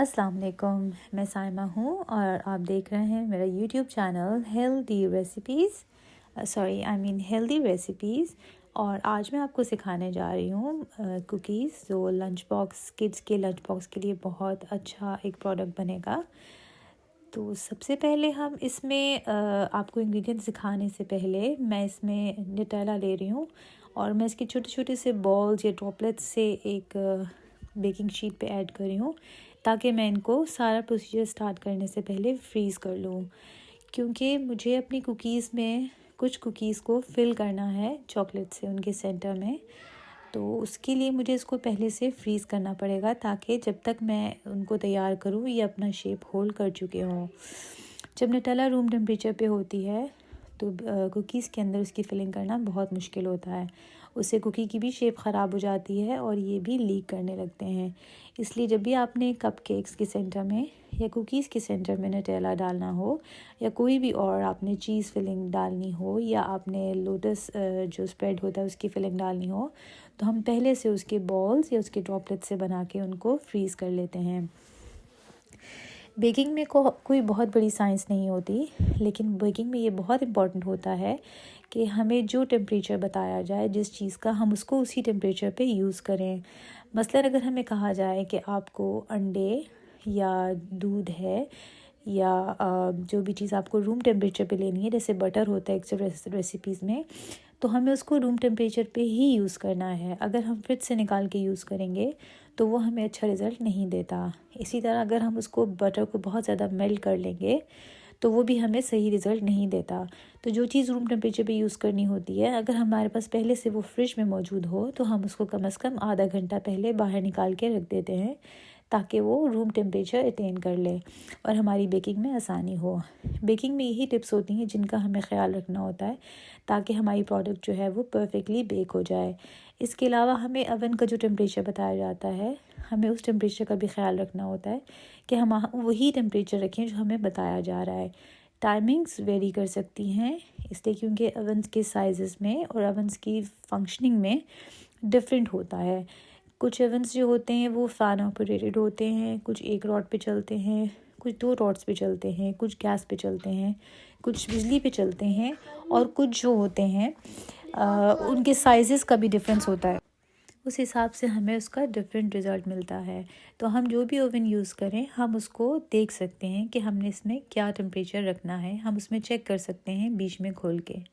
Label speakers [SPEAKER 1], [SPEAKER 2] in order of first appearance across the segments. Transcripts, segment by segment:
[SPEAKER 1] अस्सलाम वालेकुम, मैं साइमा हूँ और आप देख रहे हैं मेरा यूट्यूब चैनल हेल्दी रेसिपीज़। और आज मैं आपको सिखाने जा रही हूँ कुकीज़, जो लंच बॉक्स किड्स के लंच बॉक्स के लिए बहुत अच्छा एक प्रोडक्ट बनेगा। तो सबसे पहले हम इसमें आपको इंग्रेडिएंट्स दिखाने से पहले मैं इसमें न्यूटेला ले रही हूँ और मैं इसके छोटे छोटे से बॉल्स या ड्रॉपलेट्स से एक बेकिंग शीट पे ऐड कर रही हूँ, ताकि मैं इनको सारा प्रोसीजर स्टार्ट करने से पहले फ्रीज़ कर लूँ। क्योंकि मुझे अपनी कुकीज़ में कुछ कुकीज़ को फिल करना है चॉकलेट से उनके सेंटर में, तो उसके लिए मुझे इसको पहले से फ्रीज़ करना पड़ेगा, ताकि जब तक मैं उनको तैयार करूँ ये अपना शेप होल्ड कर चुके हों। जब न्यूटेला रूम टेम्परेचर पे होती है तो कुकीज़ के अंदर उसकी फिलिंग करना बहुत मुश्किल होता है। उससे कुकी की भी शेप ख़राब हो जाती है और ये भी लीक करने लगते हैं। इसलिए जब भी आपने कपकेक्स के सेंटर में या कुकीज़ के सेंटर में न्यूटेला डालना हो, या कोई भी और आपने चीज़ फिलिंग डालनी हो, या आपने लोटस जो स्प्रेड होता है उसकी फिलिंग डालनी हो, तो हम पहले से उसके बॉल्स या उसके ड्रॉपलेट्स से बना के उनको फ्रीज़ कर लेते हैं। बेकिंग में कोई बहुत बड़ी साइंस नहीं होती, लेकिन बेकिंग में ये बहुत इम्पॉर्टेंट होता है कि हमें जो टेम्परेचर बताया जाए जिस चीज़ का, हम उसको उसी टेम्परेचर पे यूज़ करें। मसलन अगर हमें कहा जाए कि आपको अंडे या दूध है या जो भी चीज़ आपको रूम टेम्परेचर पे लेनी है, जैसे बटर होता है अक्सर रेसिपीज़ में, तो हमें उसको रूम टेम्परेचर पे ही यूज़ करना है। अगर हम फ्रिज से निकाल के यूज़ करेंगे तो वो हमें अच्छा रिज़ल्ट नहीं देता। इसी तरह अगर हम उसको बटर को बहुत ज़्यादा मेल्ट कर लेंगे तो वो भी हमें सही रिज़ल्ट नहीं देता। तो जो चीज़ रूम टेम्परेचर पे यूज़ करनी होती है, अगर हमारे पास पहले से वो फ्रिज में मौजूद हो, तो हम उसको कम से कम आधा घंटा पहले बाहर निकाल के रख देते हैं, ताकि वो रूम टेम्परेचर अटेन कर ले और हमारी बेकिंग में आसानी हो। बेकिंग में यही टिप्स होती हैं जिनका हमें ख़्याल रखना होता है, ताकि हमारी प्रोडक्ट जो है वो परफेक्टली बेक हो जाए। इसके अलावा हमें अवन का जो टेम्परेचर बताया जाता है, हमें उस टेम्परेचर का भी ख्याल रखना होता है कि हम वही टेम्परेचर रखें जो हमें बताया जा रहा है। टाइमिंग्स वेरी कर सकती हैं, इसलिए क्योंकि अवन्स के साइज़ में और अवन्स की फंक्शनिंग में डिफरेंट होता है। कुछ ओवन्स जो होते हैं वो फ़ैन ऑपरेटेड होते हैं, कुछ एक रॉड पे चलते हैं, कुछ 2 रॉड्स पे चलते हैं, कुछ गैस पे चलते हैं, कुछ बिजली पे चलते हैं, और कुछ जो होते हैं उनके साइज़ का भी डिफरेंस होता है। उस हिसाब से हमें उसका डिफरेंट रिज़ल्ट मिलता है। तो हम जो भी ओवन यूज़ करें, हम उसको देख सकते हैं कि हमने इसमें क्या टेम्परेचर रखना है। हम उसमें चेक कर सकते हैं बीच में खोल के।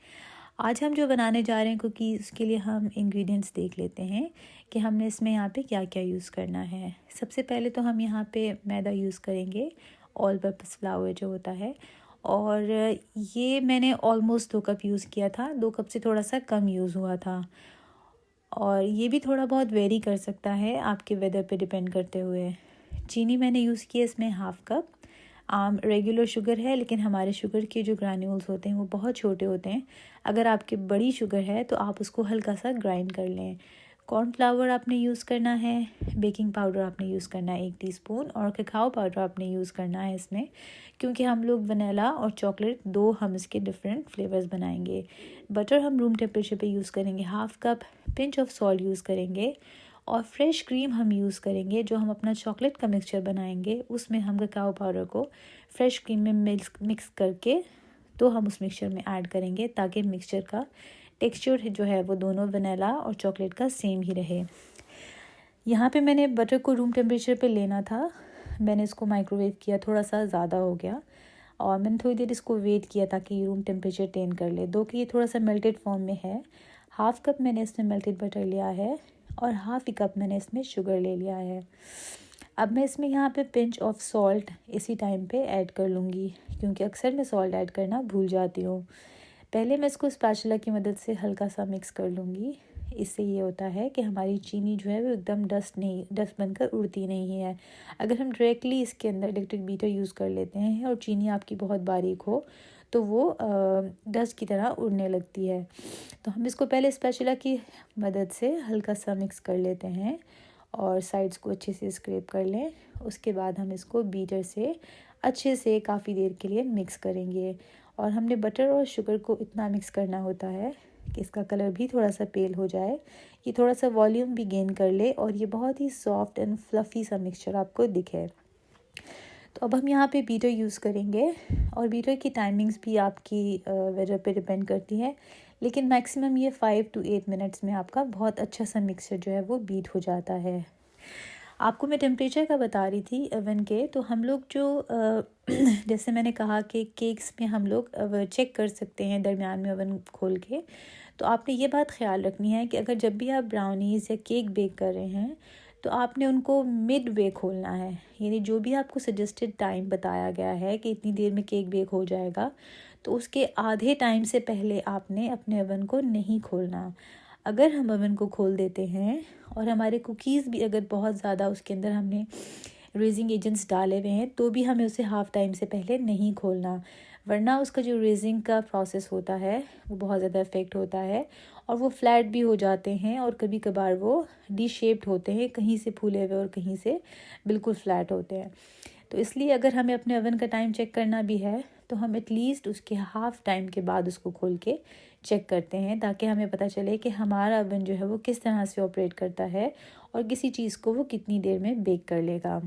[SPEAKER 1] आज हम जो बनाने जा रहे हैं कुकीज़, उसके लिए हम इंग्रेडिएंट्स देख लेते हैं कि हमने इसमें यहाँ पे क्या क्या यूज़ करना है। सबसे पहले तो हम यहाँ पे मैदा यूज़ करेंगे, ऑल पर्पस फ्लावर जो होता है, और ये मैंने ऑलमोस्ट 2 कप यूज़ किया था। 2 कप से थोड़ा सा कम यूज़ हुआ था, और ये भी थोड़ा बहुत वेरी कर सकता है आपके वेदर पे डिपेंड करते हुए। चीनी मैंने यूज़ की है इसमें हाफ़ कप। रेगुलर शुगर है, लेकिन हमारे शुगर के जो ग्रैन्यूल्स होते हैं वो बहुत छोटे होते हैं। अगर आपकी बड़ी शुगर है तो आप उसको हल्का सा ग्राइंड कर लें। कॉर्नफ्लावर आपने यूज़ करना है, बेकिंग पाउडर आपने यूज़ करना है 1 टीस्पून, और ककाओ पाउडर आपने यूज़ करना है इसमें, क्योंकि हम लोग वनीला और चॉकलेट दो हम इसके डिफरेंट फ्लेवर्स बनाएंगे। बटर हम रूम टेम्परेचर पे यूज़ करेंगे half cup, pinch of salt use करेंगे, और फ्रेश क्रीम हम यूज़ करेंगे। जो हम अपना चॉकलेट का मिक्सचर बनाएंगे उसमें हम ककाओ पाउडर को फ्रेश क्रीम में मिक्स करके तो हम उस मिक्सचर में ऐड करेंगे, ताकि मिक्सचर का टेक्सचर जो है वो दोनों वनीला और चॉकलेट का सेम ही रहे। यहाँ पे मैंने बटर को रूम टेम्परेचर पे लेना था, मैंने इसको माइक्रोवेव किया, थोड़ा सा ज़्यादा हो गया, और मैंने थोड़ी देर इसको वेट किया ताकि रूम टेम्परेचर टेन कर ले। दो कि ये थोड़ा सा मेल्टेड फॉर्म में है। हाफ़ कप मैंने इसमें मेल्टेड बटर लिया है और हाफ़ कप मैंने इसमें शुगर ले लिया है। अब मैं इसमें यहाँ पे पिंच ऑफ सॉल्ट इसी टाइम पे ऐड कर लूँगी, क्योंकि अक्सर मैं सॉल्ट ऐड करना भूल जाती हूँ। पहले मैं इसको स्पैचुला की मदद से हल्का सा मिक्स कर लूँगी। इससे ये होता है कि हमारी चीनी जो है वो एकदम डस्ट बनकर उड़ती नहीं है। अगर हम डायरेक्टली इसके अंदर इलेक्ट्रिक बीटर यूज़ कर लेते हैं और चीनी आपकी बहुत बारीक हो, तो वो डस्ट की तरह उड़ने लगती है। तो हम इसको पहले स्पैचुला की मदद से हल्का सा मिक्स कर लेते हैं और साइड्स को अच्छे से स्क्रैप कर लें। उसके बाद हम इसको बीटर से अच्छे से काफ़ी देर के लिए मिक्स करेंगे, और हमने बटर और शुगर को इतना मिक्स करना होता है कि इसका कलर भी थोड़ा सा पेल हो जाए, ये थोड़ा सा वॉल्यूम भी गेन कर ले, और ये बहुत ही सॉफ्ट एंड फ्लफ़ी सा मिक्सचर आपको दिखे। तो अब हम यहाँ पे बीटर यूज़ करेंगे और बीटर की टाइमिंग्स भी आपकी वेदर पे डिपेंड करती है, लेकिन मैक्सिमम ये 5 to 8 मिनट्स में आपका बहुत अच्छा सा मिक्सचर जो है वो बीट हो जाता है। आपको मैं टेम्परेचर का बता रही थी ओवन के, तो हम लोग जो जैसे मैंने कहा कि केक्स में हम लोग चेक कर सकते हैं दरमियान में ओवन खोल के। तो आपने ये बात ख्याल रखनी है कि अगर जब भी आप ब्राउनीज़ या केक बेक कर रहे हैं तो आपने उनको मिड वे खोलना है, यानी जो भी आपको सजेस्टेड टाइम बताया गया है कि इतनी देर में केक बेक हो जाएगा, तो उसके आधे टाइम से पहले आपने अपने ओवन को नहीं खोलना। अगर हम ओवन को खोल देते हैं और हमारे कुकीज़ भी अगर बहुत ज़्यादा उसके अंदर हमने रेजिंग एजेंट्स डाले हुए हैं तो भी हमें उसे हाफ़ टाइम से पहले नहीं खोलना, वरना उसका जो रेजिंग का प्रोसेस होता है वो बहुत ज़्यादा इफ़ेक्ट होता है और वो फ्लैट भी हो जाते हैं और कभी कभार वो डी शेप्ड होते हैं, कहीं से फूले हुए और कहीं से बिल्कुल फ्लैट होते हैं। तो इसलिए अगर हमें अपने ओवन का टाइम चेक करना भी है तो हम एटलीस्ट उसके हाफ़ टाइम के बाद उसको खोल के चेक करते हैं, ताकि हमें पता चले कि हमारा ओवन जो है वो किस तरह से ऑपरेट करता है और किसी चीज़ को वो कितनी देर में बेक कर लेगा।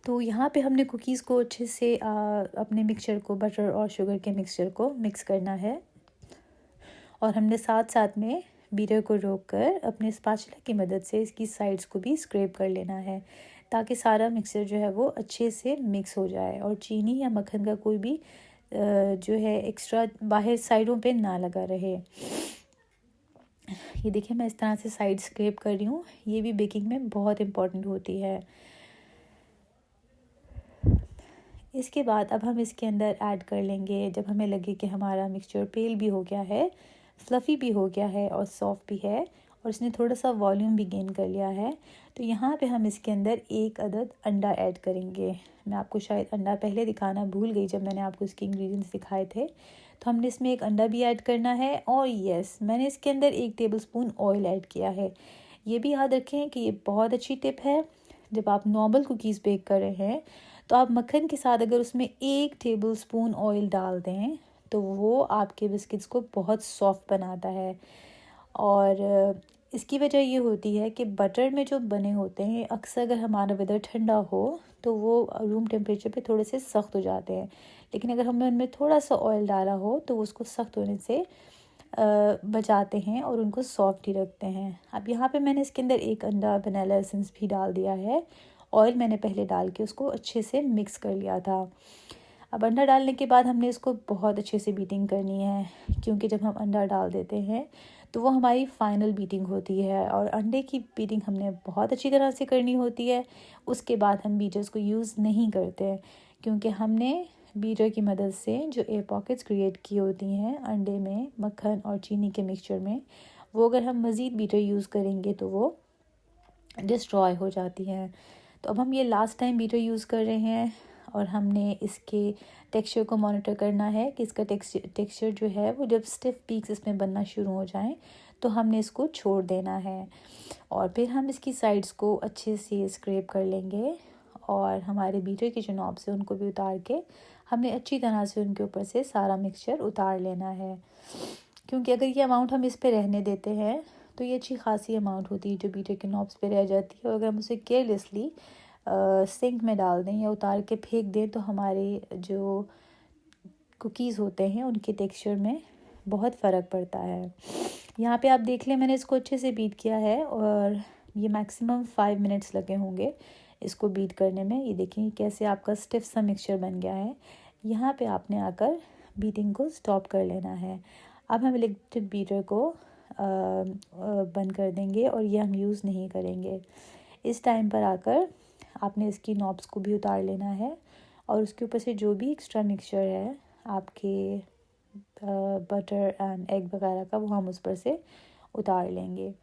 [SPEAKER 1] तो यहाँ पे हमने कुकीज़ को अच्छे से अपने मिक्सचर को, बटर और शुगर के मिक्सचर को मिक्स करना है और हमने साथ साथ में बीटर को रोक कर अपने स्पैचुला की मदद से इसकी साइड्स को भी स्क्रैप कर लेना है, ताकि सारा मिक्सचर जो है वो अच्छे से मिक्स हो जाए और चीनी या मक्खन का कोई भी जो है एक्स्ट्रा बाहर साइडों पे ना लगा रहे। ये देखिए मैं इस तरह से साइड स्क्रैप कर रही हूँ, ये भी बेकिंग में बहुत इम्पॉर्टेंट होती है। इसके बाद अब हम इसके अंदर ऐड कर लेंगे, जब हमें लगे कि हमारा मिक्सचर पेल भी हो गया है, फ्लफ़ी भी हो गया है और सॉफ्ट भी है और इसने थोड़ा सा वॉल्यूम भी गेन कर लिया है, तो यहाँ पे हम इसके अंदर एक अदद अंडा ऐड करेंगे। मैं आपको शायद अंडा पहले दिखाना भूल गई जब मैंने आपको इसके इंग्रेडिएंट्स दिखाए थे। तो हमने इसमें एक अंडा भी ऐड करना है और यस, मैंने इसके अंदर 1 टेबलस्पून ऑयल ऐड किया है। ये भी याद रखें कि ये बहुत अच्छी टिप है, जब आप नॉर्मल कुकीज़ बेक कर रहे हैं तो आप मक्खन के साथ अगर उसमें 1 टेबलस्पून ऑयल डाल दें तो वो आपके बिस्किट्स को बहुत सॉफ्ट बनाता है। और इसकी वजह ये होती है कि बटर में जो बने होते हैं अक्सर अगर हमारा वेदर ठंडा हो तो वो रूम टेम्परेचर पे थोड़े से सख्त हो जाते हैं, लेकिन अगर हमने उनमें थोड़ा सा ऑयल डाला हो तो उसको सख्त होने से बचाते हैं और उनको सॉफ्ट ही रखते हैं। अब यहाँ पे मैंने इसके अंदर एक अंडा वनीला एसेंस भी डाल दिया है, ऑयल मैंने पहले डाल के उसको अच्छे से मिक्स कर लिया था। अब अंडा डालने के बाद हमने इसको बहुत अच्छे से बीटिंग करनी है, क्योंकि जब हम अंडा डाल देते हैं तो वो हमारी फ़ाइनल बीटिंग होती है और अंडे की बीटिंग हमने बहुत अच्छी तरह से करनी होती है। उसके बाद हम बीटर्स को यूज़ नहीं करते हैं, क्योंकि हमने बीटर की मदद से जो एयर पॉकेट्स क्रिएट की होती हैं अंडे में, मक्खन और चीनी के मिक्सचर में, वो अगर हम मज़ीद बीटर यूज़ करेंगे तो वो डिस्ट्रॉय हो जाती हैं। तो अब हम ये लास्ट टाइम बीटर यूज़ कर रहे हैं और हमने इसके टेक्सचर को मॉनिटर करना है कि इसका टेक्सचर जो है वो जब स्टिफ पीक्स इसमें बनना शुरू हो जाएं तो हमने इसको छोड़ देना है और फिर हम इसकी साइड्स को अच्छे से स्क्रैप कर लेंगे और हमारे बीटर के जो नॉब्स हैं उनको भी उतार के हमने अच्छी तरह से उनके ऊपर से सारा मिक्सचर उतार लेना है, क्योंकि अगर ये अमाउंट हम इस पे रहने देते हैं तो ये अच्छी खासी अमाउंट होती है जो बीटर के नॉब्स पे रह जाती है और अगर हम उसे केयरलेसली सिंक में डाल दें या उतार के फेंक दें तो हमारे जो कुकीज़ होते हैं उनके टेक्सचर में बहुत फ़र्क पड़ता है। यहाँ पे आप देख लें मैंने इसको अच्छे से बीट किया है और ये मैक्सिमम 5 मिनट्स लगे होंगे इसको बीट करने में। ये देखिए कैसे आपका स्टिफ सा मिक्सचर बन गया है। यहाँ पे आपने आकर बीटिंग को स्टॉप कर लेना है। अब हम इलेक्ट्रिक बीटर को बंद कर देंगे और ये हम यूज़ नहीं करेंगे। इस टाइम पर आकर आपने इसकी नॉब्स को भी उतार लेना है और उसके ऊपर से जो भी एक्स्ट्रा मिक्सचर है आपके बटर एंड एग वगैरह का, वो हम उस पर से उतार लेंगे।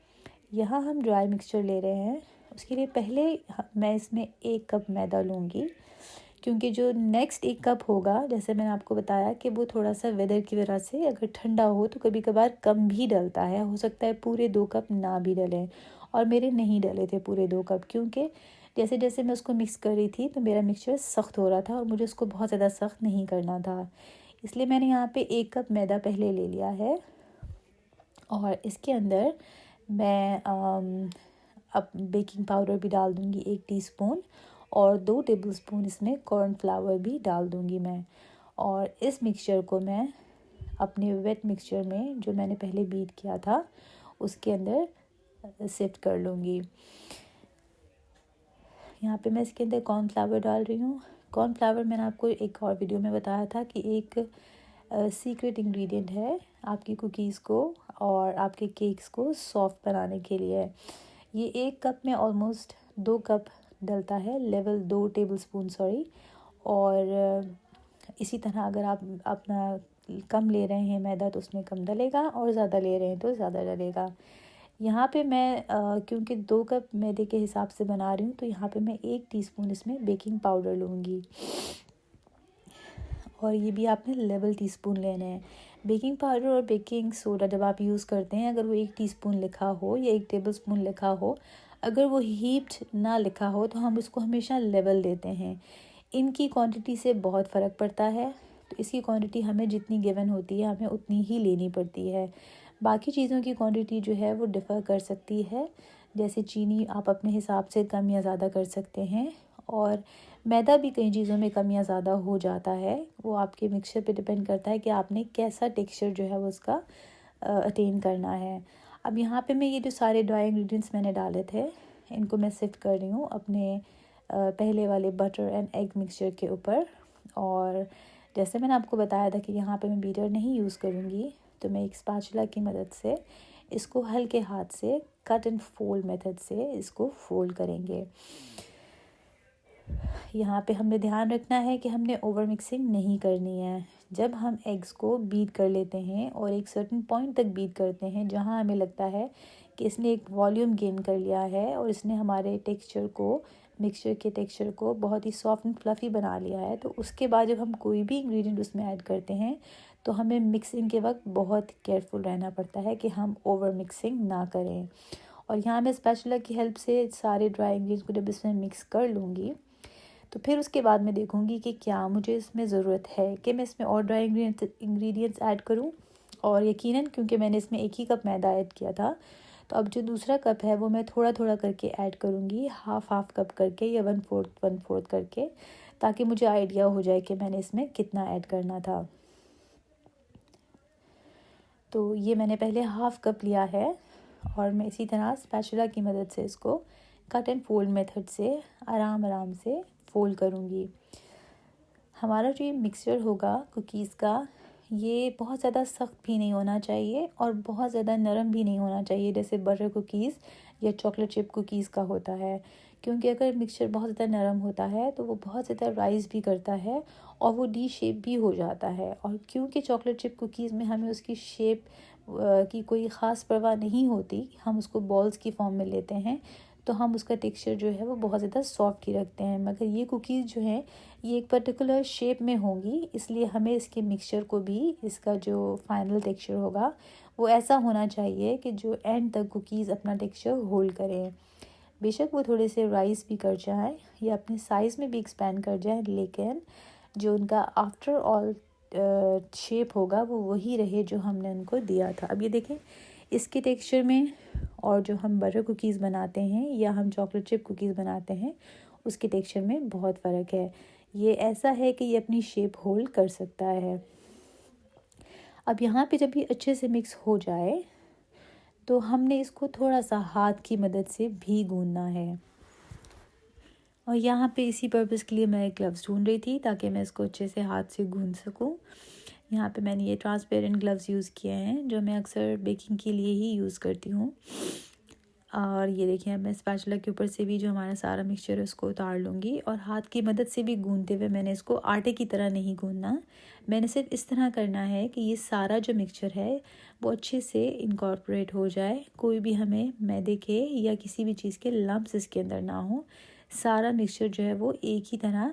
[SPEAKER 1] यहाँ हम ड्राई मिक्सचर ले रहे हैं, उसके लिए पहले मैं इसमें 1 कप मैदा लूँगी, क्योंकि जो नेक्स्ट 1 कप होगा, जैसे मैंने आपको बताया कि वो थोड़ा सा वेदर की वजह से अगर ठंडा हो तो कभी कभार कम भी डलता है, हो सकता है पूरे 2 कप ना भी डलें, और मेरे नहीं डले थे पूरे 2 कप, क्योंकि जैसे जैसे मैं उसको मिक्स कर रही थी तो मेरा मिक्सचर सख्त हो रहा था और मुझे उसको बहुत ज़्यादा सख्त नहीं करना था, इसलिए मैंने यहाँ पे 1 कप मैदा पहले ले लिया है। और इसके अंदर मैं अब बेकिंग पाउडर भी डाल दूँगी 1 टीस्पून और 2 टेबलस्पून इसमें कॉर्नफ्लावर भी डाल दूँगी मैं। और इस मिक्सचर को मैं अपने वेट मिक्सचर में जो मैंने पहले बीट किया था उसके अंदर शिफ्ट कर लूँगी। यहाँ पे मैं इसके अंदर कॉर्नफ्लावर डाल रही हूँ। कॉर्नफ्लावर मैंने आपको एक और वीडियो में बताया था कि एक सीक्रेट इंग्रेडिएंट है आपकी कुकीज़ को और आपके केक्स को सॉफ्ट बनाने के लिए। ये 1 कप में ऑलमोस्ट 2 कप डलता है, लेवल 2 टेबलस्पून सॉरी। और इसी तरह अगर आप अपना कम ले रहे हैं मैदा तो उसमें कम डलेगा, और ज़्यादा ले रहे हैं तो ज़्यादा डलेगा। यहाँ पे मैं क्योंकि 2 कप मैदे के हिसाब से बना रही हूँ तो यहाँ पे मैं 1 टीस्पून इसमें बेकिंग पाउडर लूँगी, और ये भी आपने लेवल टीस्पून लेने हैं। बेकिंग पाउडर और बेकिंग सोडा जब आप यूज़ करते हैं, अगर वो 1 टीस्पून लिखा हो या 1 टेबलस्पून लिखा हो, अगर वो हीप्ड ना लिखा हो तो हम उसको हमेशा लेवल देते हैं। इनकी क्वांटिटी से बहुत फ़र्क पड़ता है, तो इसकी क्वांटिटी हमें जितनी गिवन होती है हमें उतनी ही लेनी पड़ती है। बाकी चीज़ों की क्वांटिटी जो है वो डिफ़र कर सकती है, जैसे चीनी आप अपने हिसाब से कम या ज़्यादा कर सकते हैं, और मैदा भी कई चीज़ों में कम या ज़्यादा हो जाता है। वो आपके मिक्सचर पे डिपेंड करता है कि आपने कैसा टेक्सचर जो है वो उसका अटेन करना है। अब यहाँ पे मैं ये जो सारे ड्राई इंग्रेडिएंट्स मैंने डाले थे इनको मैं शिफ्ट कर रही हूँ अपने पहले वाले बटर एंड एग मिक्सचर के ऊपर। और जैसे मैंने आपको बताया था कि यहाँ पे मैं बीटर नहीं यूज़ करूँगी, तो मैं एक स्पैचुला की मदद से इसको हल्के हाथ से कट एंड फोल्ड मेथड से इसको फोल्ड करेंगे। यहाँ पे हमें ध्यान रखना है कि हमने ओवर मिक्सिंग नहीं करनी है। जब हम एग्स को बीट कर लेते हैं और एक सर्टेन पॉइंट तक बीट करते हैं जहाँ हमें लगता है कि इसने एक वॉल्यूम गेन कर लिया है और इसने हमारे टेक्सचर को, मिक्सचर के टेक्सचर को बहुत ही सॉफ्ट एंड फ्लफ़ी बना लिया है, तो उसके बाद जब हम कोई भी इंग्रेडिएंट उसमें ऐड करते हैं तो हमें मिक्सिंग के वक्त बहुत केयरफुल रहना पड़ता है कि हम ओवर मिक्सिंग ना करें। और यहाँ मैं स्पैचुला की हेल्प से सारे ड्राई इंग्रेडिएंट्स को जब इसमें मिक्स कर लूँगी तो फिर उसके बाद मैं देखूँगी कि क्या मुझे इसमें ज़रूरत है कि मैं इसमें और ड्राई इंग्रेडिएंट्स ऐड करूँ। और यकीनन क्योंकि मैंने इसमें 1 ही कप मैदा ऐड किया था, तो अब जो दूसरा कप है वो मैं थोड़ा थोड़ा करके ऐड करूँगी, हाफ कप करके या 1/4 करके, ताकि मुझे आइडिया हो जाए कि मैंने इसमें कितना ऐड करना था। तो ये मैंने पहले हाफ कप लिया है और मैं इसी तरह स्पैचुला की मदद से इसको कट एंड फोल्ड मेथड से आराम से फोल्ड करूँगी। हमारा जो ये मिक्सचर होगा कुकीज़ का, ये बहुत ज़्यादा सख्त भी नहीं होना चाहिए और बहुत ज़्यादा नरम भी नहीं होना चाहिए जैसे बटर कुकीज़ या चॉकलेट चिप कुकीज़ का होता है, क्योंकि अगर मिक्सचर बहुत ज़्यादा नरम होता है तो वो बहुत ज़्यादा राइज़ भी करता है और वो डी शेप भी हो जाता है। और क्योंकि चॉकलेट चिप कुकीज़ में हमें उसकी शेप की कोई ख़ास परवाह नहीं होती, हम उसको बॉल्स की फॉर्म में लेते हैं, तो हम उसका टेक्सचर जो है वो बहुत ज़्यादा सॉफ्ट ही रखते हैं। मगर ये कुकीज़ जो हैं ये एक पर्टिकुलर शेप में होंगी, इसलिए हमें इसके मिक्सचर को भी, इसका जो फाइनल टेक्सचर होगा वो ऐसा होना चाहिए कि जो एंड तक कुकीज़ अपना टेक्सचर होल्ड करें। बेशक वो थोड़े से राइस भी कर जाएँ या अपने साइज़ में भी एक्सपेंड कर जाएँ, लेकिन जो उनका आफ्टर ऑल शेप होगा वो वही रहे जो हमने उनको दिया था। अब ये देखें इसके टेक्सचर में और जो हम बटर कुकीज़ बनाते हैं या हम चॉकलेट चिप कुकीज़ बनाते हैं उसके टेक्सचर में बहुत फ़र्क है। ये ऐसा है कि ये अपनी शेप होल्ड कर सकता है। अब यहाँ पे जब ये अच्छे से मिक्स हो जाए तो हमने इसको थोड़ा सा हाथ की मदद से भी गूंदना है। और यहाँ पे इसी पर्पज़ के लिए मैं ग्लव्स ढूंढ रही थी ताकि मैं इसको अच्छे से हाथ से गूंद सकूँ। यहाँ पे मैंने ये ट्रांसपेरेंट ग्लव्स यूज़ किए हैं जो मैं अक्सर बेकिंग के लिए ही यूज़ करती हूँ। और ये देखिए मैं स्पैचुला के ऊपर से भी जो हमारा सारा मिक्सचर है उसको उतार लूँगी और हाथ की मदद से भी गूंदते हुए मैंने इसको आटे की तरह नहीं गूंदना, मैंने सिर्फ इस तरह करना है कि ये सारा जो मिक्सचर है वो अच्छे से इनकॉर्पोरेट हो जाए, कोई भी हमें मैदे के या किसी भी चीज़ के लम्प्स इसके अंदर ना हो, सारा मिक्सचर जो है वो एक ही तरह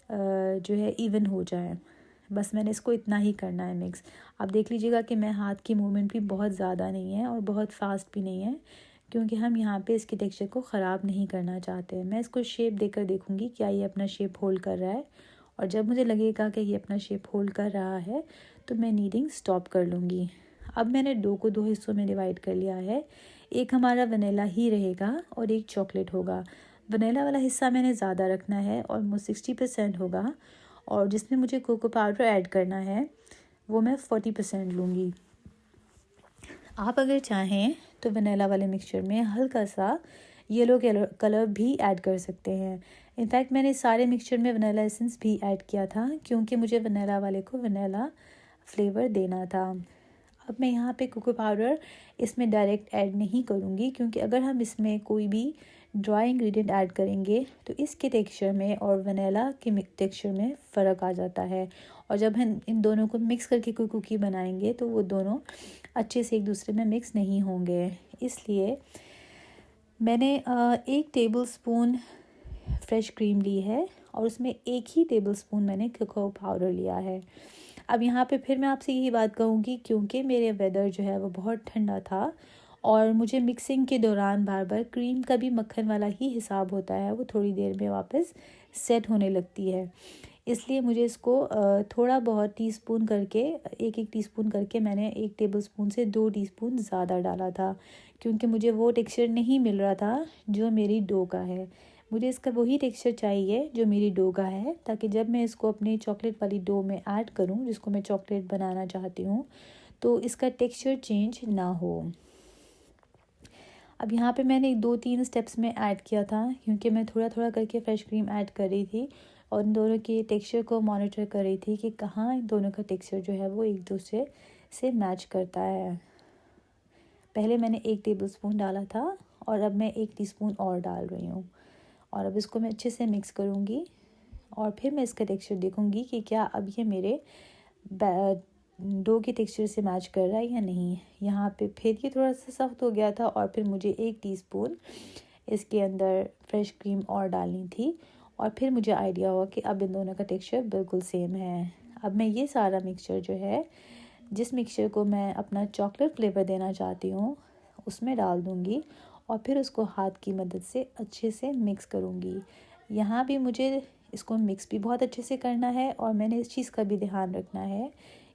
[SPEAKER 1] जो है इवन हो जाए। बस मैंने इसको इतना ही करना है मिक्स। आप देख लीजिएगा कि मैं हाथ की मूवमेंट भी बहुत ज़्यादा नहीं है और बहुत फास्ट भी नहीं है, क्योंकि हम यहाँ पे इसके टेक्सचर को ख़राब नहीं करना चाहते। मैं इसको शेप देकर देखूँगी क्या ये अपना शेप होल्ड कर रहा है, और जब मुझे लगेगा कि ये अपना शेप होल्ड कर रहा है तो मैं नीडिंग स्टॉप कर लूँगी। अब मैंने डो को 2 हिस्सों में डिवाइड कर लिया है, एक हमारा वनीला ही रहेगा और एक चॉकलेट होगा। वनीला वाला हिस्सा मैंने ज़्यादा रखना है, ऑलमोस्ट 60% होगा, और जिसमें मुझे कोको पाउडर ऐड करना है वो मैं 40% लूँगी। आप अगर चाहें तो वनीला वाले मिक्सचर में हल्का सा येलो कलर भी ऐड कर सकते हैं। इनफैक्ट मैंने सारे मिक्सचर में वनीला एसेंस भी ऐड किया था, क्योंकि मुझे वनीला वाले को वनीला फ्लेवर देना था। अब मैं यहाँ पे कोको पाउडर इसमें डायरेक्ट ऐड नहीं करूँगी, क्योंकि अगर हम इसमें कोई भी ड्राई इंग्रेडिएंट ऐड करेंगे तो इसके टेक्सचर में और वनीला के टेक्सचर में फ़र्क आ जाता है, और जब हम इन दोनों को मिक्स करके कोई कुकी बनाएंगे तो वो दोनों अच्छे से एक दूसरे में मिक्स नहीं होंगे। इसलिए मैंने 1 टेबलस्पून फ्रेश क्रीम ली है, और उसमें 1 ही टेबलस्पून मैंने कोको पाउडर लिया है। अब यहाँ पे फिर मैं आपसे यही बात कहूँगी, क्योंकि मेरे वेदर जो है वो बहुत ठंडा था और मुझे मिक्सिंग के दौरान बार बार क्रीम का भी मक्खन वाला ही हिसाब होता है, वो थोड़ी देर में वापस सेट होने लगती है। इसलिए मुझे इसको थोड़ा बहुत टीस्पून करके, एक टीस्पून करके मैंने 1 टेबलस्पून से 2 टीस्पून ज़्यादा डाला था, क्योंकि मुझे वो टेक्सचर नहीं मिल रहा था जो मेरी डो का है। मुझे इसका वही टेक्सचर चाहिए जो मेरी डो का है, ताकि जब मैं इसको अपनी चॉकलेट वाली डो में ऐड करूं, जिसको मैं चॉकलेट बनाना चाहती हूं, तो इसका टेक्सचर चेंज ना हो। अब यहाँ पे मैंने 2-3 स्टेप्स में ऐड किया था, क्योंकि मैं थोड़ा थोड़ा करके फ्रेश क्रीम ऐड कर रही थी और इन दोनों के टेक्सचर को मॉनिटर कर रही थी कि कहाँ इन दोनों का टेक्सचर जो है वो एक दूसरे से मैच करता है। पहले मैंने 1 टेबलस्पून डाला था और अब मैं 1 टीस्पून और डाल रही हूँ, और अब इसको मैं अच्छे से मिक्स करूँगी और फिर मैं इसका टेक्सचर देखूँगी कि क्या अब ये मेरे डो के टेक्सचर से मैच कर रहा है या नहीं। यहाँ पे फिर ये थोड़ा सा सख्त हो गया था, और फिर मुझे 1 टीस्पून इसके अंदर फ्रेश क्रीम और डालनी थी, और फिर मुझे आइडिया हुआ कि अब इन दोनों का टेक्सचर बिल्कुल सेम है। अब मैं ये सारा मिक्सचर जो है, जिस मिक्सचर को मैं अपना चॉकलेट फ्लेवर देना चाहती हूँ, उसमें डाल दूँगी और फिर उसको हाथ की मदद से अच्छे से मिक्स करूँगी। यहाँ भी मुझे इसको मिक्स भी बहुत अच्छे से करना है, और मैंने इस चीज़ का भी ध्यान रखना है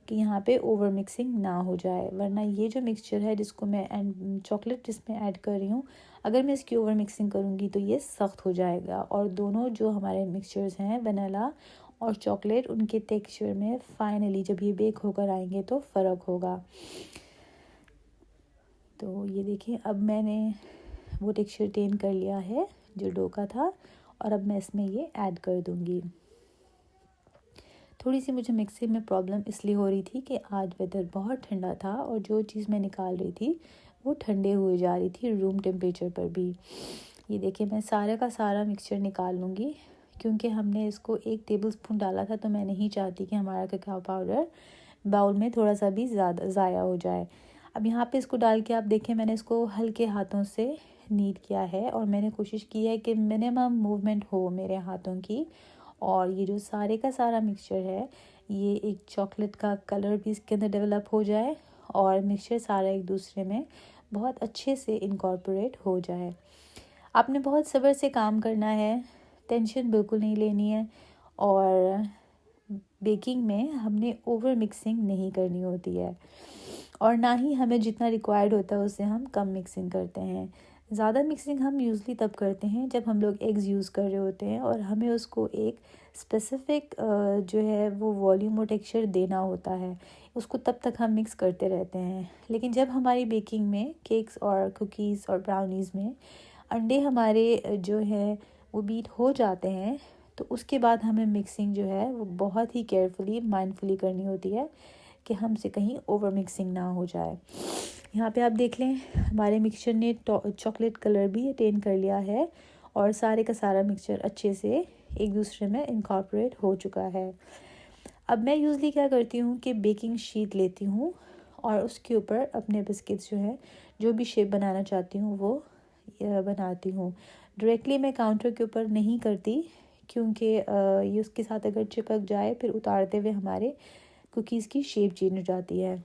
[SPEAKER 1] कि यहाँ पे ओवर मिक्सिंग ना हो जाए, वरना ये जो मिक्सचर है जिसको मैं चॉकलेट जिसमें ऐड कर रही हूँ, अगर मैं इसकी ओवर मिक्सिंग करूँगी तो ये सख्त हो जाएगा, और दोनों जो हमारे मिक्सचर्स हैं वनीला और चॉकलेट, उनके टेक्सचर में फाइनली जब ये बेक होकर आएंगे तो फ़र्क होगा। तो ये देखिए, अब मैंने वो टेक्सचर टेन कर लिया है जो डो का था, और अब मैं इसमें ये ऐड कर दूँगी। थोड़ी सी मुझे मिक्सिंग में प्रॉब्लम इसलिए हो रही थी कि आज वेदर बहुत ठंडा था, और जो चीज़ मैं निकाल रही थी वो ठंडे हुए जा रही थी रूम टेम्परेचर पर भी। ये देखिए, मैं सारे का सारा मिक्सचर निकाल लूँगी, क्योंकि हमने इसको 1 टेबलस्पून डाला था, तो मैं नहीं चाहती कि हमारा कोको पाउडर बाउल में थोड़ा सा भी ज़्यादा ज़ाया हो जाए। अब यहाँ पे इसको डाल के आप देखें, मैंने इसको हल्के हाथों से नीड किया है, और मैंने कोशिश की है कि मिनिमम मूवमेंट हो मेरे हाथों की, और ये जो सारे का सारा मिक्सचर है, ये एक चॉकलेट का कलर भी इसके अंदर डेवलप हो जाए, और मिक्सचर सारा एक दूसरे में बहुत अच्छे से इनकॉर्पोरेट हो जाए। आपने बहुत सब्र से काम करना है, टेंशन बिल्कुल नहीं लेनी है, और बेकिंग में हमने ओवर मिक्सिंग नहीं करनी होती है, और ना ही हमें जितना रिक्वायर्ड होता है उससे हम कम मिक्सिंग करते हैं। ज़्यादा मिक्सिंग हम यूज़ली तब करते हैं जब हम लोग एग्स यूज़ कर रहे होते हैं, और हमें उसको एक स्पेसिफ़िक जो है वो वॉल्यूम और टेक्सचर देना होता है, उसको तब तक हम मिक्स करते रहते हैं। लेकिन जब हमारी बेकिंग में केक्स और कुकीज़ और ब्राउनीज़ में अंडे हमारे जो है वो बीट हो जाते हैं, तो उसके बाद हमें मिक्सिंग जो है वो बहुत ही केयरफुली माइंडफुली करनी होती है कि हमसे कहीं ओवर मिक्सिंग ना हो जाए। यहाँ पे आप देख लें, हमारे मिक्सचर ने चॉकलेट कलर भी अटेन कर लिया है, और सारे का सारा मिक्सचर अच्छे से एक दूसरे में इनकॉर्पोरेट हो चुका है। अब मैं यूज़ली क्या करती हूँ कि बेकिंग शीट लेती हूँ, और उसके ऊपर अपने बिस्किट्स जो हैं, जो भी शेप बनाना चाहती हूँ वो बनाती हूँ। डायरेक्टली मैं काउंटर के ऊपर नहीं करती, क्योंकि ये उसके साथ अगर चिपक जाए फिर उतारते हुए हमारे कुकीज़ की शेप चेंज हो जाती है।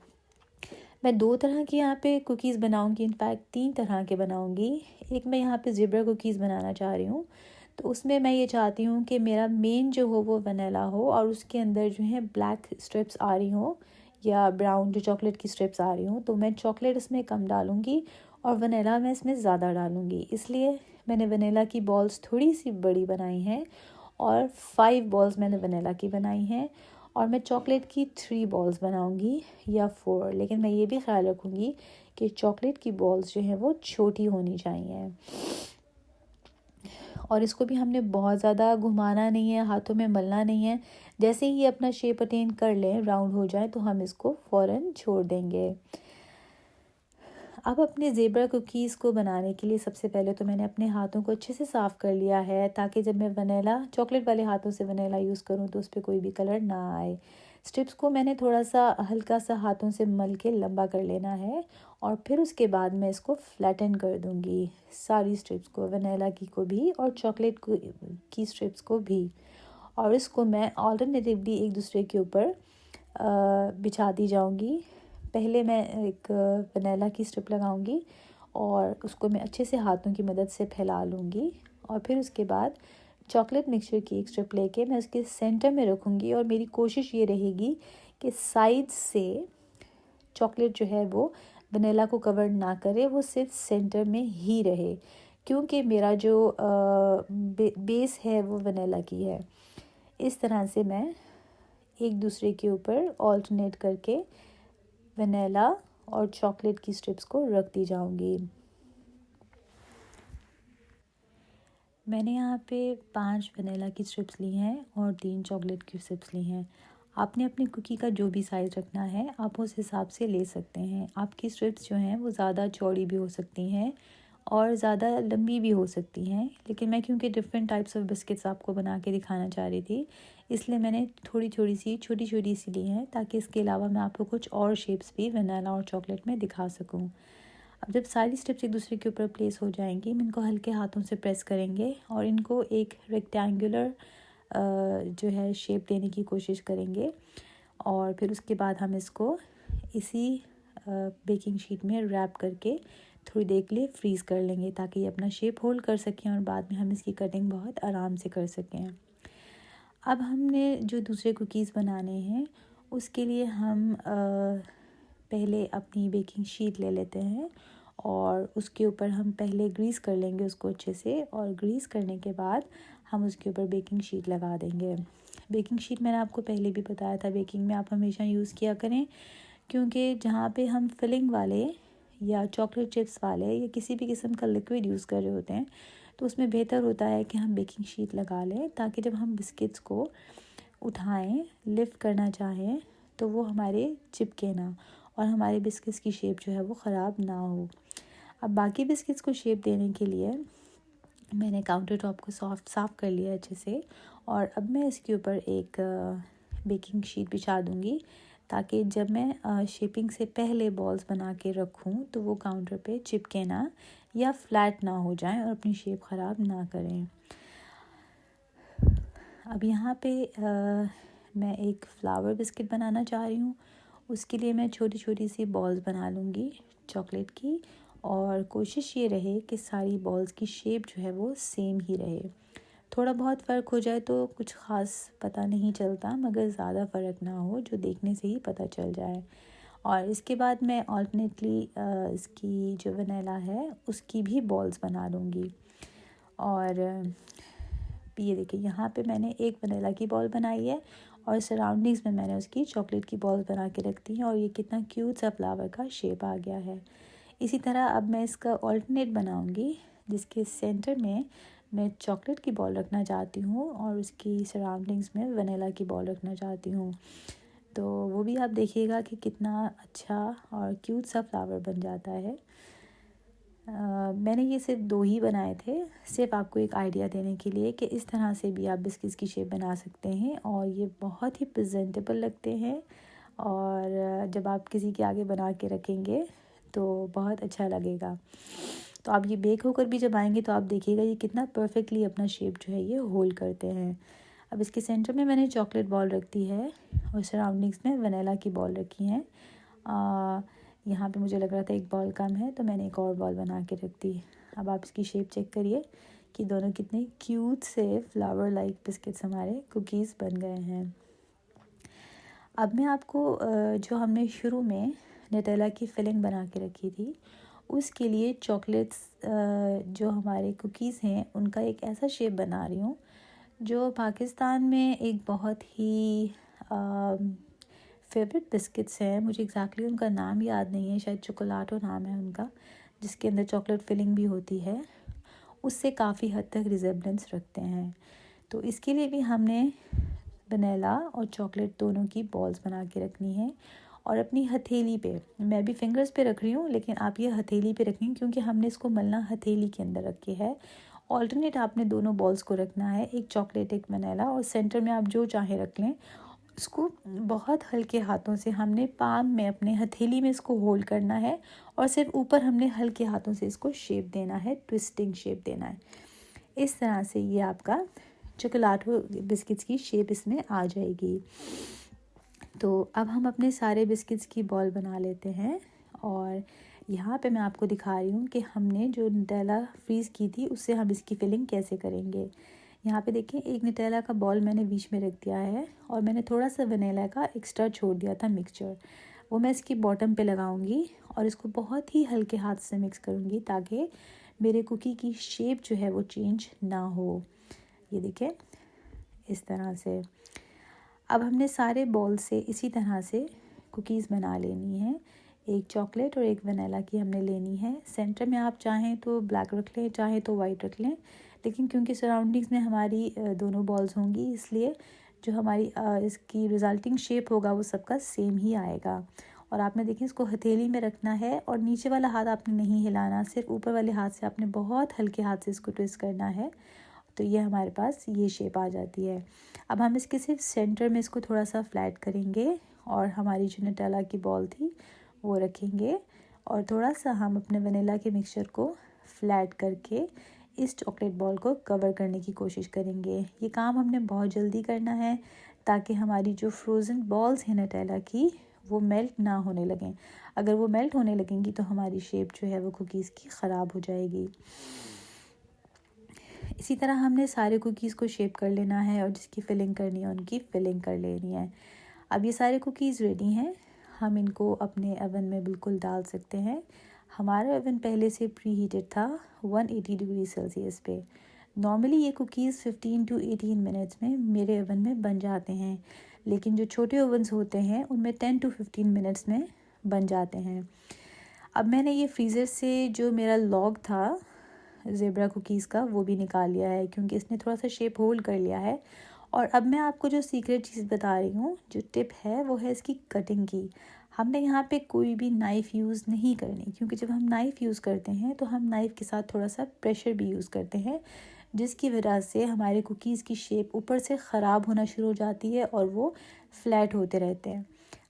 [SPEAKER 1] मैं 2 तरह की यहाँ पे कुकीज़ बनाऊँगी, इनफैक्ट 3 तरह के बनाऊँगी। एक मैं यहाँ पे ज़ेबरा कुकीज़ बनाना चाह रही हूँ, तो उसमें मैं ये चाहती हूँ कि मेरा मेन जो हो वो वनीला हो, और उसके अंदर जो है ब्लैक स्ट्रिप्स आ रही हों, या ब्राउन जो चॉकलेट की स्ट्रिप्स आ रही हों, तो मैं चॉकलेट इसमें कम डालूँगी और वनीला मैं इसमें ज़्यादा डालूँगी, इसलिए मैंने वनीला की बॉल्स थोड़ी सी बड़ी बनाई हैं और 5 बॉल्स मैंने वनीला की बनाई हैं। और मैं चॉकलेट की 3 बॉल्स बनाऊँगी या 4, लेकिन मैं ये भी ख्याल रखूँगी कि चॉकलेट की बॉल्स जो हैं वो छोटी होनी चाहिए। और इसको भी हमने बहुत ज़्यादा घुमाना नहीं है, हाथों में मलना नहीं है। जैसे ही ये अपना शेप अटेन कर लें, राउंड हो जाए, तो हम इसको फ़ौरन छोड़ देंगे। अब अपने ज़ेबरा कुकीज़ को बनाने के लिए सबसे पहले तो मैंने अपने हाथों को अच्छे से साफ़ कर लिया है, ताकि जब मैं वनीला चॉकलेट वाले हाथों से वनीला यूज़ करूँ तो उस पर कोई भी कलर ना आए। स्ट्रिप्स को मैंने थोड़ा सा हल्का सा हाथों से मल के लंबा कर लेना है और फिर उसके बाद मैं इसको फ्लैटन कर दूँगी, सारी स्ट्रिप्स को, वनीला की भी और चॉकलेट की स्ट्रिप्स को भी। और इसको मैं ऑल्टरनेटिवली एक दूसरे के ऊपर बिछाती जाऊँगी। पहले मैं एक वनीला की स्ट्रिप लगाऊंगी और उसको मैं अच्छे से हाथों की मदद से फैला लूँगी और फिर उसके बाद चॉकलेट मिक्सचर की एक स्ट्रिप लेके मैं उसके सेंटर में रखूँगी। और मेरी कोशिश ये रहेगी कि साइड से चॉकलेट जो है वो वनीला को कवर ना करे, वो सिर्फ सेंटर में ही रहे, क्योंकि मेरा जो बेस है वो वनीला की है। इस तरह से मैं एक दूसरे के ऊपर ऑल्टरनेट करके वनीला और चॉकलेट की स्ट्रिप्स को रखती जाऊंगी। मैंने यहाँ पे 5 वनीला की स्ट्रिप्स ली हैं और 3 चॉकलेट की स्ट्रिप्स ली हैं। आपने अपनी कुकी का जो भी साइज़ रखना है आप उस हिसाब से ले सकते हैं। आपकी स्ट्रिप्स जो हैं वो ज़्यादा चौड़ी भी हो सकती हैं और ज़्यादा लंबी भी हो सकती हैं, लेकिन मैं क्योंकि डिफरेंट टाइप्स ऑफ बिस्किट्स आपको बना के दिखाना चाह रही थी, इसलिए मैंने थोड़ी थोड़ी सी छोटी छोटी सी ली हैं, ताकि इसके अलावा मैं आपको कुछ और शेप्स भी वनीला और चॉकलेट में दिखा सकूं। अब जब सारी स्ट्रिप्स एक दूसरे के ऊपर प्लेस हो जाएंगी, हम इनको हल्के हाथों से प्रेस करेंगे और इनको एक रेक्टेंगुलर जो है शेप देने की कोशिश करेंगे। और फिर उसके बाद हम इसको इसी बेकिंग शीट में रैप करके थोड़ी देर के लिए फ्रीज़ कर लेंगे, ताकि ये अपना शेप होल्ड कर सकें और बाद में हम इसकी कटिंग बहुत आराम से कर सकें। अब हमने जो दूसरे कुकीज़ बनाने हैं उसके लिए हम पहले अपनी बेकिंग शीट ले लेते हैं और उसके ऊपर हम पहले ग्रीस कर लेंगे उसको अच्छे से, और ग्रीस करने के बाद हम उसके ऊपर बेकिंग शीट लगा देंगे। बेकिंग शीट मैंने आपको पहले भी बताया था, बेकिंग में आप हमेशा यूज़ किया करें, क्योंकि जहाँ पे हम फिलिंग वाले या चॉकलेट चिप्स वाले या किसी भी किस्म का लिक्विड यूज़ कर रहे होते हैं, तो उसमें बेहतर होता है कि हम बेकिंग शीट लगा लें, ताकि जब हम बिस्किट्स को उठाएं, लिफ्ट करना चाहें, तो वो हमारे चिपके ना और हमारे बिस्किट्स की शेप जो है वो ख़राब ना हो। अब बाकी बिस्किट्स को शेप देने के लिए मैंने काउंटर टॉप को साफ़ कर लिया अच्छे से, और अब मैं इसके ऊपर एक बेकिंग शीट बिछा दूँगी, ताकि जब मैं शेपिंग से पहले बॉल्स बना के रखूँ तो वो काउंटर पे चिपके ना या फ्लैट ना हो जाएं और अपनी शेप ख़राब ना करें। अब यहाँ पे मैं एक फ्लावर बिस्किट बनाना चाह रही हूँ। उसके लिए मैं छोटी छोटी सी बॉल्स बना लूँगी चॉकलेट की, और कोशिश ये रहे कि सारी बॉल्स की शेप जो है वो सेम ही रहे। थोड़ा बहुत फ़र्क हो जाए तो कुछ ख़ास पता नहीं चलता, मगर ज़्यादा फ़र्क ना हो जो देखने से ही पता चल जाए। और इसके बाद मैं ऑल्टरनेटली इसकी जो वनीला है उसकी भी बॉल्स बना लूँगी। और ये देखिए, यहाँ पे मैंने एक वनीला की बॉल बनाई है और सराउंडिंग्स में मैंने उसकी चॉकलेट की बॉल बना के रख दी हैं, और ये कितना क्यूट सा फ्लावर का शेप आ गया है। इसी तरह अब मैं इसका ऑल्टरनेट बनाऊंगी, जिसके सेंटर में मैं चॉकलेट की बॉल रखना चाहती हूँ और उसकी सराउंडिंग्स में वनीला की बॉल रखना चाहती हूँ। तो वो भी आप देखिएगा कि कितना अच्छा और क्यूट सा फ्लावर बन जाता है। मैंने ये सिर्फ 2 ही बनाए थे, सिर्फ आपको एक आइडिया देने के लिए कि इस तरह से भी आप बिस्किट्स की शेप बना सकते हैं और ये बहुत ही प्रेजेंटेबल लगते हैं, और जब आप किसी के आगे बना के रखेंगे तो बहुत अच्छा लगेगा। तो आप ये बेक होकर भी जब आएंगे तो आप देखिएगा ये कितना परफेक्टली अपना शेप जो है ये होल्ड करते हैं। अब इसके सेंटर में मैंने चॉकलेट बॉल रख दी है और सराउंडिंग्स में वनीला की बॉल रखी हैं। यहाँ पे मुझे लग रहा था एक बॉल कम है, तो मैंने एक और बॉल बना के रख दी। अब आप इसकी शेप चेक करिए कि दोनों कितने क्यूट से फ्लावर लाइक बिस्किट्स हमारे कुकीज़ बन गए हैं। अब मैं आपको जो हमने शुरू में नटेला की फिलिंग बना के रखी थी उसके लिए चॉकलेट्स जो हमारे कुकीज़ हैं उनका एक ऐसा शेप बना रही हूँ जो पाकिस्तान में एक बहुत ही फेवरेट बिस्किट्स हैं। मुझे एग्जैक्टली उनका नाम याद नहीं है, शायद चोकोलाटो नाम है उनका, जिसके अंदर चॉकलेट फिलिंग भी होती है। उससे काफ़ी हद तक रिजेम्बलेंस रखते हैं। तो इसके लिए भी हमने वनीला और चॉकलेट दोनों की बॉल्स बना के रखनी है और अपनी हथेली पे, मैं भी फिंगर्स पे रख रही हूँ लेकिन आप ये हथेली पे रखें क्योंकि हमने इसको मलना हथेली के अंदर रखी है। ऑल्टरनेट आपने दोनों बॉल्स को रखना है, एक चॉकलेट एक वनीला, और सेंटर में आप जो चाहे रख लें। इसको बहुत हल्के हाथों से हमने पाम में अपने हथेली में इसको होल्ड करना है और सिर्फ ऊपर हमने हल्के हाथों से इसको शेप देना है, ट्विस्टिंग शेप देना है। इस तरह से ये आपका चोकोलाटो बिस्किट्स की शेप इसमें आ जाएगी। तो अब हम अपने सारे बिस्किट्स की बॉल बना लेते हैं और यहाँ पे मैं आपको दिखा रही हूँ कि हमने जो न्यूटेला फ्रीज़ की थी उससे हम इसकी फिलिंग कैसे करेंगे। यहाँ पे देखिए एक न्यूटेला का बॉल मैंने बीच में रख दिया है और मैंने थोड़ा सा वनीला का एक्स्ट्रा छोड़ दिया था मिक्सचर, वो मैं इसकी बॉटम पे लगाऊंगी और इसको बहुत ही हल्के हाथ से मिक्स करूँगी ताकि मेरे कुकी की शेप जो है वो चेंज ना हो। ये देखिए इस तरह से। अब हमने सारे बॉल से इसी तरह से कुकीज़ बना लेनी है। एक चॉकलेट और एक वनीला की हमने लेनी है। सेंटर में आप चाहें तो ब्लैक रख लें, चाहें तो वाइट रख लें, लेकिन क्योंकि सराउंडिंग्स में हमारी दोनों बॉल्स होंगी इसलिए जो हमारी इसकी रिजल्टिंग शेप होगा वो सबका सेम ही आएगा। और आपने देखिए इसको हथेली में रखना है और नीचे वाला हाथ आपने नहीं हिलाना, सिर्फ ऊपर वाले हाथ से आपने बहुत हल्के हाथ से इसको ट्विस्ट करना है। तो ये हमारे पास ये शेप आ जाती है। अब हम इसके सिर्फ सेंटर में इसको थोड़ा सा फ्लैट करेंगे और हमारी जो न्यूटेला की बॉल थी वो रखेंगे और थोड़ा सा हम अपने वनीला के मिक्सचर को फ्लैट करके इस चॉकलेट बॉल को कवर करने की कोशिश करेंगे। ये काम हमने बहुत जल्दी करना है ताकि हमारी जो फ्रोज़न बॉल्स हैं न्यूटेला की वो मेल्ट ना होने लगें। अगर वो मेल्ट होने लगेंगी तो हमारी शेप जो है वो कुकीज़ की ख़राब हो जाएगी। इसी तरह हमने सारे कुकीज़ को शेप कर लेना है और जिसकी फिलिंग करनी है उनकी फिलिंग कर लेनी है। अब ये सारे कुकीज़ रेडी हैं, हम इनको अपने ओवन में बिल्कुल डाल सकते हैं। हमारा ओवन पहले से प्री हीटेड था 180 डिग्री सेल्सियस पे। नॉर्मली ये कुकीज़ 15 to 18 मिनट्स में मेरे ओवन में बन जाते हैं, लेकिन जो छोटे ओवन्स होते हैं उनमें 10 to 15 मिनट्स में बन जाते हैं। अब मैंने ये फ्रीज़र से जो मेरा लॉग था ज़ेब्रा कुकीज़ का वो भी निकाल लिया है क्योंकि इसने थोड़ा सा शेप होल्ड कर लिया है। और अब मैं आपको जो सीक्रेट चीज़ बता रही हूँ, जो टिप है वो है इसकी कटिंग की। हमने यहाँ पे कोई भी नाइफ़ यूज़ नहीं करनी क्योंकि जब हम नाइफ़ यूज़ करते हैं तो हम नाइफ़ के साथ थोड़ा सा प्रेशर भी यूज़ करते हैं, जिसकी वजह से हमारे कुकीज़ की शेप ऊपर से ख़राब होना शुरू हो जाती है और वो फ्लैट होते रहते हैं।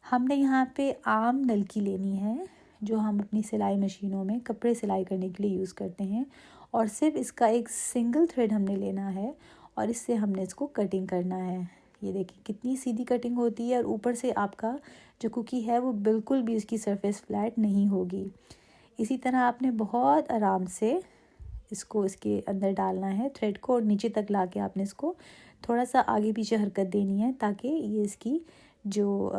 [SPEAKER 1] हमने यहाँ पे आम नलकी लेनी है जो हम अपनी सिलाई मशीनों में कपड़े सिलाई करने के लिए यूज़ करते हैं और सिर्फ इसका एक सिंगल थ्रेड हमने लेना है और इससे हमने इसको कटिंग करना है। ये देखिए कितनी सीधी कटिंग होती है और ऊपर से आपका जो कुकी है वो बिल्कुल भी उसकी सरफेस फ्लैट नहीं होगी। इसी तरह आपने बहुत आराम से इसको इसके अंदर डालना है थ्रेड को और नीचे तक लाके आपने इसको थोड़ा सा आगे पीछे हरकत देनी है ताकि ये इसकी जो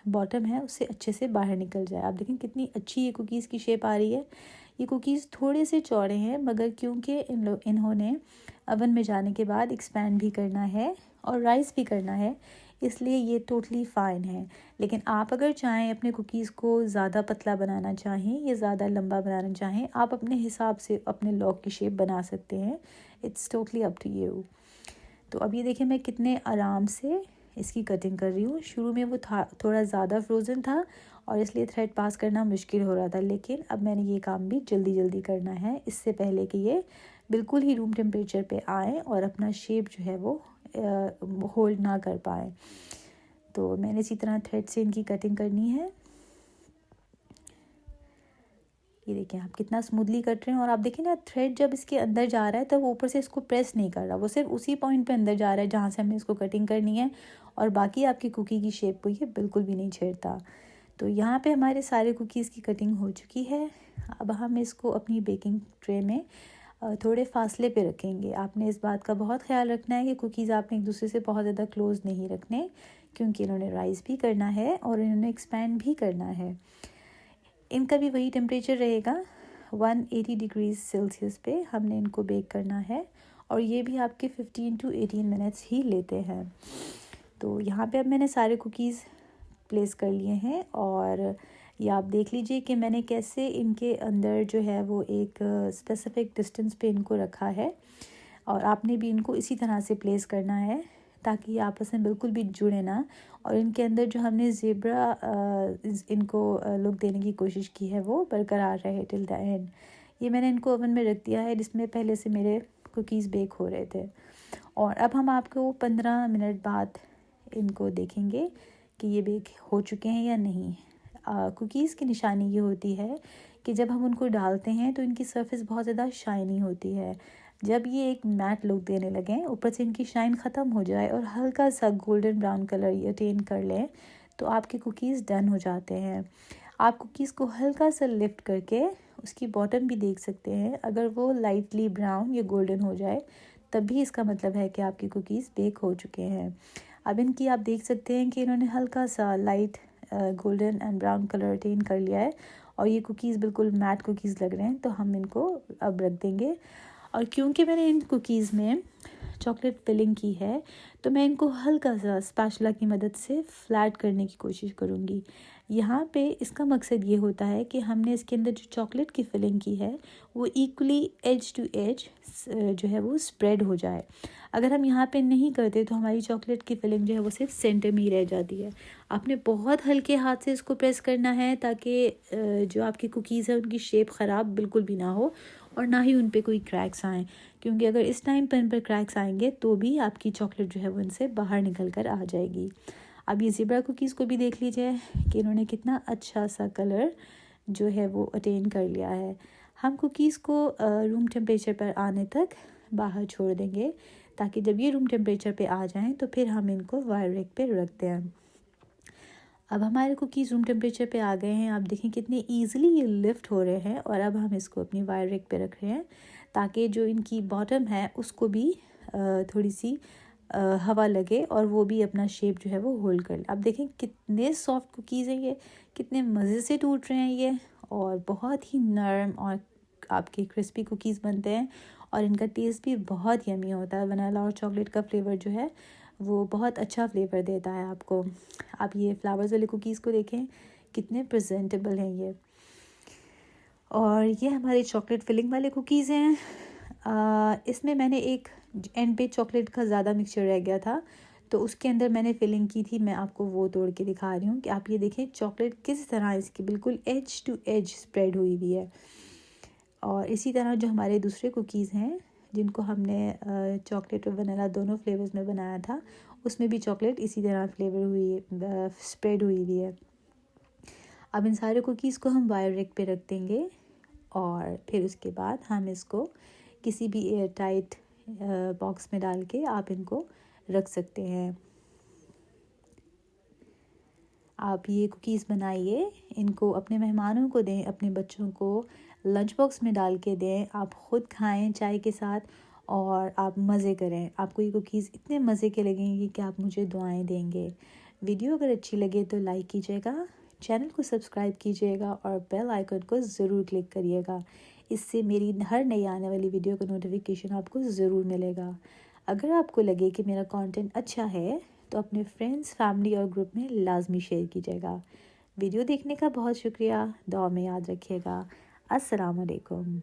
[SPEAKER 1] बॉटम है उससे अच्छे से बाहर निकल जाए। आप देखें कितनी अच्छी ये कुकीज़ की शेप आ रही है। ये कुकीज़ थोड़े से चौड़े हैं मगर क्योंकि इन्होंने ओवन में जाने के बाद एक्सपैंड भी करना है और राइस भी करना है, इसलिए ये टोटली फ़ाइन है। लेकिन आप अगर चाहें अपने कुकीज़ को ज़्यादा पतला बनाना चाहें या ज़्यादा लंबा बनाना चाहें, आप अपने हिसाब से अपने लॉग की शेप बना सकते हैं। It's totally up to you. तो अब ये देखिए मैं कितने आराम से इसकी कटिंग कर रही हूँ। शुरू में वो थोड़ा ज़्यादा फ्रोज़न था और इसलिए थ्रेड पास करना मुश्किल हो रहा था, लेकिन अब मैंने ये काम भी जल्दी जल्दी करना है इससे पहले कि ये बिल्कुल ही रूम टेम्परेचर पे आए और अपना शेप जो है वो होल्ड ना कर पाए। तो मैंने इसी तरह थ्रेड से इनकी कटिंग करनी है। ये देखिए आप कितना स्मूथली कट रहे हैं और आप देखिए ना थ्रेड जब इसके अंदर जा रहा है तब ऊपर से इसको प्रेस नहीं कर रहा, वो सिर्फ उसी पॉइंट पे अंदर जा रहा है जहाँ से हमें इसको कटिंग करनी है और बाकी आपकी कुकी की शेप को ये बिल्कुल भी नहीं छेड़ता। तो यहाँ पे हमारे सारे कुकीज़ की कटिंग हो चुकी है। अब हम इसको अपनी बेकिंग ट्रे में थोड़े फासले पे रखेंगे। आपने इस बात का बहुत ख्याल रखना है कि कुकीज़ आपने एक दूसरे से बहुत ज़्यादा क्लोज़ नहीं रखने क्योंकि इन्होंने राइस भी करना है और इन्होंने एक्सपैंड भी करना है। इनका भी वही टेम्परेचर रहेगा, 180 डिग्रीज सेल्सियस पे हमने इनको बेक करना है। और ये भी आपके 15 to 18 मिनट्स ही लेते हैं। तो यहाँ पे अब मैंने सारे कुकीज़ प्लेस कर लिए हैं और ये आप देख लीजिए कि मैंने कैसे इनके अंदर जो है वो एक स्पेसिफिक डिस्टेंस पे इनको रखा है। और आपने भी इनको इसी तरह से प्लेस करना है ताकि ये आपस में बिल्कुल भी जुड़े ना। और इनके अंदर जो हमने ज़ेब्रा इनको लुक देने की कोशिश की है वो बरकरार रहे टिल द एंड। ये मैंने इनको ओवन में रख दिया है जिसमें पहले से मेरे कुकीज़ बेक हो रहे थे। और अब हम आपको 15 मिनट बाद इनको देखेंगे कि ये बेक हो चुके हैं या नहीं। कुकीज़ की निशानी ये होती है कि जब हम उनको डालते हैं तो इनकी सरफेस बहुत ज़्यादा शाइनी होती है। जब ये एक मैट लुक देने लगें, ऊपर से इनकी शाइन ख़त्म हो जाए और हल्का सा गोल्डन ब्राउन कलर ये अटेन कर लें, तो आपके कुकीज़ डन हो जाते हैं। आप कुकीज़ को हल्का सा लिफ्ट करके उसकी बॉटम भी देख सकते हैं। अगर वो लाइटली ब्राउन या गोल्डन हो जाए तब भी इसका मतलब है कि आपकी कुकीज़ बेक हो चुके हैं। अब इनकी आप देख सकते हैं कि इन्होंने हल्का सा light golden and brown colour attain कर लिया है और ये कुकीज़ बिल्कुल मैट कुकीज़ लग रहे हैं। तो हम इनको अब रख देंगे। और क्योंकि मैंने इन कुकीज़ में चॉकलेट फिलिंग की है तो मैं इनको हल्का सा स्पैचुला की मदद से फ्लैट करने की कोशिश करूँगी। यहाँ पे इसका मकसद ये होता है कि हमने इसके अंदर जो चॉकलेट की फिलिंग की है वो इक्वली एज टू एज जो है वो स्प्रेड हो जाए। अगर हम यहाँ पे नहीं करते तो हमारी चॉकलेट की फिलिंग जो है वो सिर्फ सेंटर में ही रह जाती है। आपने बहुत हल्के हाथ से इसको प्रेस करना है ताकि जो आपकी कुकीज़ है उनकी शेप ख़राब बिल्कुल भी ना हो और ना ही उन पे कोई क्रैक्स आएँ, क्योंकि अगर इस टाइम पर इन पर क्रैक्स आएंगे तो भी आपकी चॉकलेट जो है वो इनसे बाहर निकल कर आ जाएगी। अब ये ज़ेब्रा कुकीज़ को भी देख लीजिए कि इन्होंने कितना अच्छा सा कलर जो है वो अटेन कर लिया है। हम कुकीज़ को रूम टेम्परेचर पर आने तक बाहर छोड़ देंगे ताकि जब ये रूम टेम्परेचर पे आ जाएं तो फिर हम इनको वायर रैक पे रखते हैं। अब हमारे कुकीज़ रूम टेम्परेचर पे आ गए हैं। आप देखें कितने ईजिली ये लिफ्ट हो रहे हैं। और अब हम इसको अपनी वायर रैक पे रख रहे हैं ताकि जो इनकी बॉटम है उसको भी थोड़ी सी हवा लगे और वो भी अपना शेप जो है वो होल्ड कर ले। अब देखें कितने सॉफ्ट कुकीज़ हैं ये, कितने मज़े से टूट रहे हैं ये और बहुत ही नरम और आपके क्रिस्पी कुकीज़ बनते हैं। और इनका टेस्ट भी बहुत यमी होता है। वनीला और चॉकलेट का फ्लेवर जो है वो बहुत अच्छा फ्लेवर देता है आपको। आप ये फ्लावर्स वाले कुकीज़ को देखें कितने प्रेजेंटेबल हैं ये। और ये हमारे चॉकलेट फिलिंग वाले कुकीज़ हैं। इसमें मैंने एक एंड पे चॉकलेट का ज़्यादा मिक्सचर रह गया था तो उसके अंदर मैंने फिलिंग की थी। मैं आपको वो तोड़ के दिखा रही हूँ कि आप ये देखें चॉकलेट किस तरह इसकी बिल्कुल एज टू एज स्प्रेड हुई हुई है। और इसी तरह जो हमारे दूसरे कुकीज़ हैं जिनको हमने चॉकलेट और वनीला दोनों फ्लेवर्स में बनाया था उसमें भी चॉकलेट इसी तरह फ्लेवर हुई स्प्रेड हुई हुई है। अब इन सारे कुकीज़ को हम वायर रैक पे रख देंगे और फिर उसके बाद हम इसको किसी भी एयर टाइट बॉक्स में डाल के आप इनको रख सकते हैं। आप ये कुकीज़ बनाइए, इनको अपने मेहमानों को दें, अपने बच्चों को लंच बॉक्स में डाल के दें। आप ख़ुद खाएं चाय के साथ और आप मज़े करें। आपको ये कुकीज़ इतने मज़े के लगेंगे कि आप मुझे दुआएं देंगे। वीडियो अगर अच्छी लगे तो लाइक कीजिएगा, चैनल को सब्सक्राइब कीजिएगा और बेल आइकन को ज़रूर क्लिक करिएगा। इससे मेरी हर नई आने वाली वीडियो का नोटिफिकेशन आपको ज़रूर मिलेगा। अगर आपको लगे कि मेरा कंटेंट अच्छा है तो अपने फ्रेंड्स, फैमिली और ग्रुप में लाजमी शेयर कीजिएगा। वीडियो देखने का बहुत शुक्रिया। दुआ में याद रखिएगा। अस्सलाम वालेकुम।